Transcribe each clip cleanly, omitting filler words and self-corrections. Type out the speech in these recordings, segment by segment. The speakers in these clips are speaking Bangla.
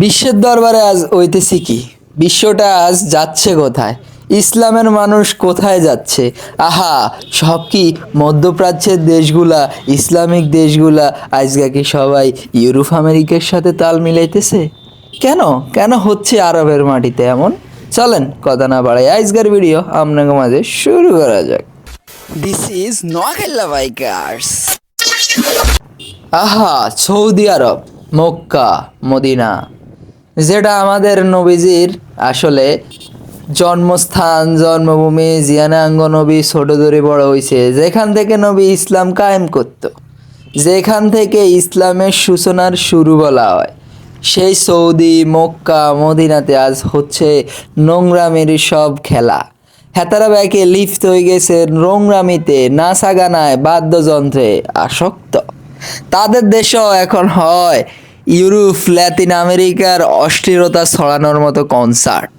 বিশ্বের দরবারে আজ হইতেছি কি? বিশ্বটা আজ যাচ্ছে কোথায়? ইসলামের মানুষ কোথায় যাচ্ছে? আহা, সব কি মধ্যপ্রাচ্যের দেশগুলা, ইসলামিক দেশগুলা আজকে কি সবাই ইউরোপ আমেরিকার সাথে তাল মিলাইতেছে? কেন কেন হচ্ছে আরবের মাটিতে এমন? চলেন কথা না বাড়াই, আজকের ভিডিও আপনাকে মাঝে শুরু করা যাক। This is Noakhali bikers. আহা, সৌদি আরব, মক্কা, মদিনা, যেটা আমাদের নবীজির আসলে জন্মস্থান, জন্মভূমি, জিয়ানাঙ্গ নবী ছোট ধরে বড় হয়েছে, যেখান থেকে নবী ইসলাম কায়েম করত, যেখান থেকে ইসলামের সূচনার শুরু বলা হয়, সেই সৌদি, মক্কা, মদিনাতে আজ হচ্ছে নোংরামির সব খেলা। হেতারা ব্যাকে লিপ্ত হয়ে গেছে নোংরামিতে, নাচা গানায়, বাদ্যযন্ত্রে আসক্ত। তাদের দেশেও এখন হয় ইউরোপ, ল্যাতিন আমেরিকার অশ্লীলতা ছড়ানোর মতো কনসার্ট,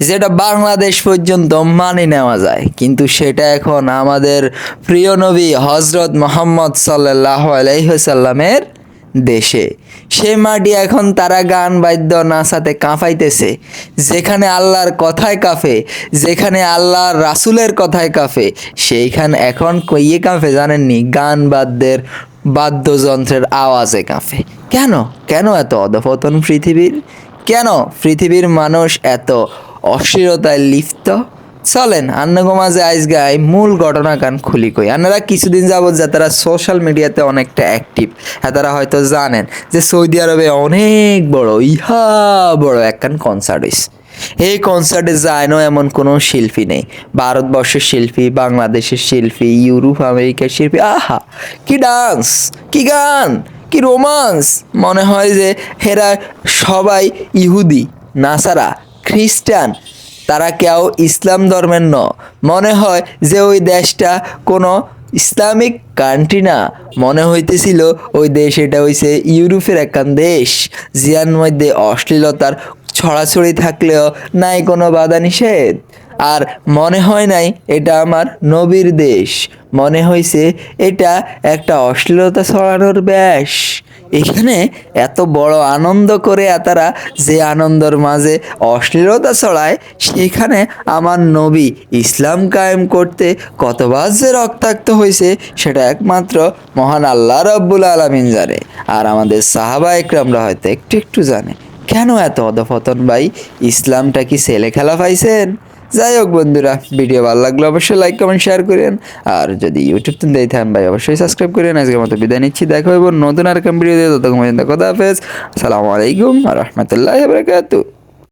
যেটা বাংলাদেশ পর্যন্ত মানে নেওয়া যায়, কিন্তু সেটা এখন আমাদের প্রিয় নবী হজরত মোহাম্মদ সাল্লাল্লাহু আলাইহি সাল্লামের দেশে। সে মাটি এখন তারা গান বাদ্য নাচাতে কাঁপাইতেছে। যেখানে আল্লাহর কথায় কাঁপে, যেখানে আল্লাহর রাসূলের কথায় কাঁপে, সেইখান এখন কইয়ে কাঁপে জানেননি? গান বাদ্যের, বাদ্যযন্ত্রের আওয়াজে কাঁপে। কেন কেন এত অধপতন পৃথিবীর? কেন পৃথিবীর মানুষ এত অস্থিরতায় লিপ্ত? চলেন আন্নগো মাঝে আইজগায় মূল ঘটনা কান খুলি কই। আপনারা কিছুদিন যাবত যে তারা সোশ্যাল মিডিয়াতে অনেকটা অ্যাক্টিভ, হ্যাঁ তারা হয়তো জানেন যে সৌদি আরবে অনেক বড়, ইহা বড় একখান কনসার্ট হইছে। এই কনসার্টে যায় না এমন কোনো শিল্পী নেই। ভারতবর্ষের শিল্পী, বাংলাদেশের শিল্পী, ইউরোপ আমেরিকার শিল্পী, আহা কি ডান্স, কি গান, কি রোমান্স! মনে হয় যে হেরা সবাই ইহুদি, নাসারা, খ্রিস্টান, তারা কেউ ইসলাম ধর্মের ন। মনে হয় যে ওই দেশটা কোনো ইসলামিক কান্ট্রি না, মনে হইতেছিল ওই দেশ এটা হইছে ইউরোপের একখান দেশ, জিয়ার মধ্যে অশ্লীলতার ছড়াছড়ি থাকলেও নাই কোনো বাধা নিষেধ। আর মনে হয় নাই এটা আমার নবীর দেশ, মনে হয়েছে এটা একটা অশ্লীলতা ছড়ানোর ব্যাস। এখানে এত বড় আনন্দ করে তারা যে আনন্দর মাঝে অশ্লীলতা ছড়ায়, সেখানে আমার নবী ইসলাম কায়েম করতে কতবার যে রক্তাক্ত হয়েছে সেটা একমাত্র মহান আল্লাহ রাব্বুল আলামিন জানে, আর আমাদের সাহাবা একরামরা হয়তো একটু একটু জানে। কেন এত অধপতন ভাই? ইসলামটা কি ছেলে খেলা পাইছেন? যাই হোক বন্ধুরা, ভিডিও ভালো লাগলে অবশ্যই লাইক কমেন্ট শেয়ার করেন, আর যদি ইউটিউব থেকে দেখে থাকেন ভাই অবশ্যই সাবস্ক্রাইব করেন। আজকের মতো বিদায় নিচ্ছি, দেখা হবে নতুন আর ভিডিও দিয়ে। ততক্ষণ পর্যন্ত কথা হাফেজ, আসসালামু আলাইকুম ওয়া রাহমাতুল্লাহি ওয়া বারাকাতুহু।